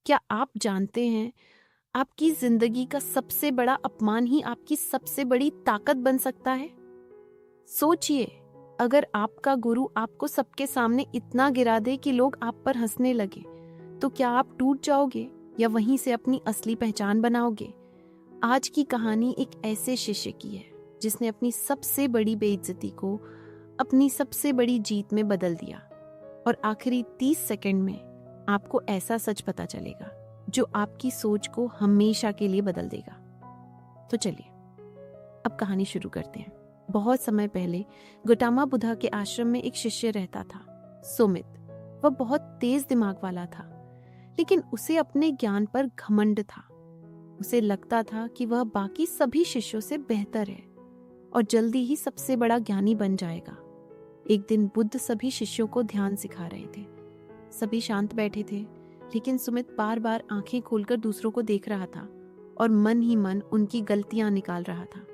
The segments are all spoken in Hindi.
क्या आप जानते हैं, आपकी जिंदगी का सबसे बड़ा अपमान ही आपकी सबसे बड़ी ताकत बन सकता है। सोचिए, अगर आपका गुरु आपको सबके सामने इतना गिरा दे कि लोग आप पर हंसने लगे, तो क्या आप टूट जाओगे या वहीं से अपनी असली पहचान बनाओगे? आज की कहानी एक ऐसे शिष्य की है जिसने अपनी सबसे बड़ी बेइज्जती को अपनी सबसे बड़ी जीत में बदल दिया। और आखिरी 30 सेकंड में आपको ऐसा सच पता चलेगा जो आपकी सोच को हमेशा के लिए बदल देगा। तो चलिए अब कहानी शुरू करते हैं। बहुत समय पहले गौतम बुद्धा के आश्रम में एक शिष्य रहता था, सुमित। वह बहुत तेज दिमाग वाला था, लेकिन उसे अपने ज्ञान पर घमंड था। उसे लगता था कि वह बाकी सभी शिष्यों से बेहतर है और जल्दी ही सबसे बड़ा ज्ञानी बन जाएगा। एक दिन बुद्ध सभी शिष्यों को ध्यान सिखा रहे थे। सभी शांत बैठे थे, लेकिन सुमित बार बार आंखें खोलकर दूसरों को देख रहा था और मन ही मन उनकी गलतियां निकाल रहा था।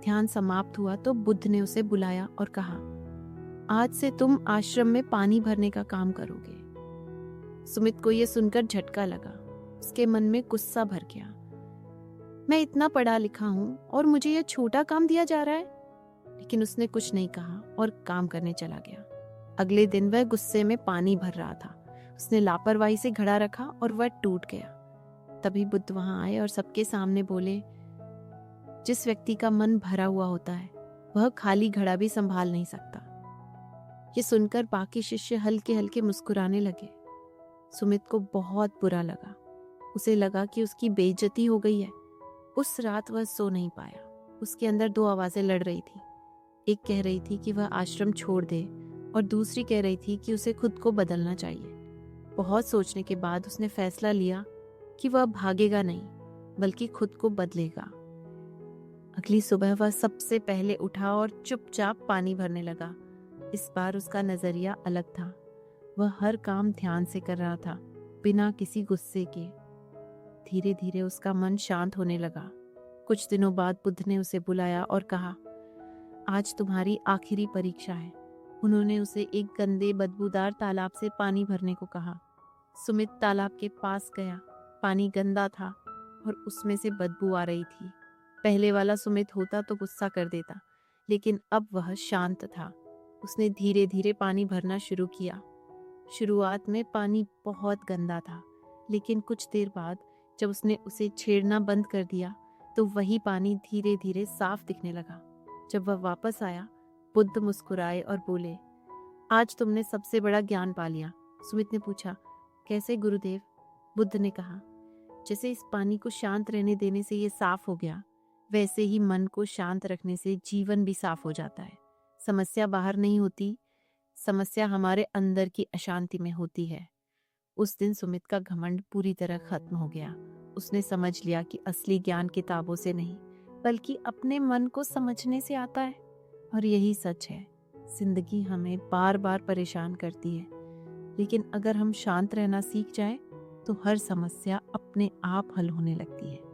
ध्यान समाप्त हुआ तो बुद्ध ने उसे बुलाया और कहा, आज से तुम आश्रम में पानी भरने का काम करोगे। सुमित को यह सुनकर झटका लगा। उसके मन में गुस्सा भर गया। मैं इतना पढ़ा लिखा हूं और मुझे यह छोटा काम दिया जा रहा है। लेकिन उसने कुछ नहीं कहा और काम करने चला गया। अगले दिन वह गुस्से में पानी भर रहा था। उसने लापरवाही से घड़ा रखा और वह टूट गया। तभी बुद्ध वहां आए और सबके सामने बोले, जिस व्यक्ति का मन भरा हुआ होता है वह खाली घड़ा भी संभाल नहीं सकता। ये सुनकर बाकी शिष्य हल्के हल्के मुस्कुराने लगे। सुमित को बहुत बुरा लगा। उसे लगा कि उसकी बेइज्जती हो गई है। उस रात वह सो नहीं पाया। उसके अंदर दो आवाजें लड़ रही थी। एक कह रही थी कि वह आश्रम छोड़ दे और दूसरी कह रही थी कि उसे खुद को बदलना चाहिए। बहुत सोचने के बाद उसने फैसला लिया कि वह भागेगा नहीं, बल्कि खुद को बदलेगा। अगली सुबह वह सबसे पहले उठा और चुपचाप पानी भरने लगा। इस बार उसका नजरिया अलग था। वह हर काम ध्यान से कर रहा था, बिना किसी गुस्से के। धीरे धीरे उसका मन शांत होने लगा। कुछ दिनों बाद बुद्ध ने उसे बुलाया और कहा, आज तुम्हारी आखिरी परीक्षा है। उन्होंने उसे एक गंदे बदबूदार तालाब से पानी भरने को कहा। सुमित तालाब के पास गया। पानी गंदा था और उसमें से बदबू आ रही थी। पहले वाला सुमित होता तो गुस्सा कर देता, लेकिन अब वह शांत था। उसने धीरे धीरे पानी भरना शुरू किया। शुरुआत में पानी बहुत गंदा था, लेकिन कुछ देर बाद जब उसने उसे छेड़ना बंद कर दिया तो वही पानी धीरे धीरे साफ दिखने लगा। जब वह वापस आया, बुद्ध मुस्कुराए और बोले, आज तुमने सबसे बड़ा ज्ञान पा लिया। सुमित ने पूछा, कैसे गुरुदेव? बुद्ध ने कहा, जैसे इस पानी को शांत रहने देने से ये साफ हो गया, वैसे ही मन को शांत रखने से जीवन भी साफ हो जाता है। समस्या बाहर नहीं होती, समस्या हमारे अंदर की अशांति में होती है। उस दिन सुमित का घमंड पूरी तरह खत्म हो गया। उसने समझ लिया कि असली ज्ञान किताबों से नहीं, बल्कि अपने मन को समझने से आता है। और यही सच है, जिंदगी हमें बार बार परेशान करती है, लेकिन अगर हम शांत रहना सीख जाएं, तो हर समस्या अपने आप हल होने लगती है।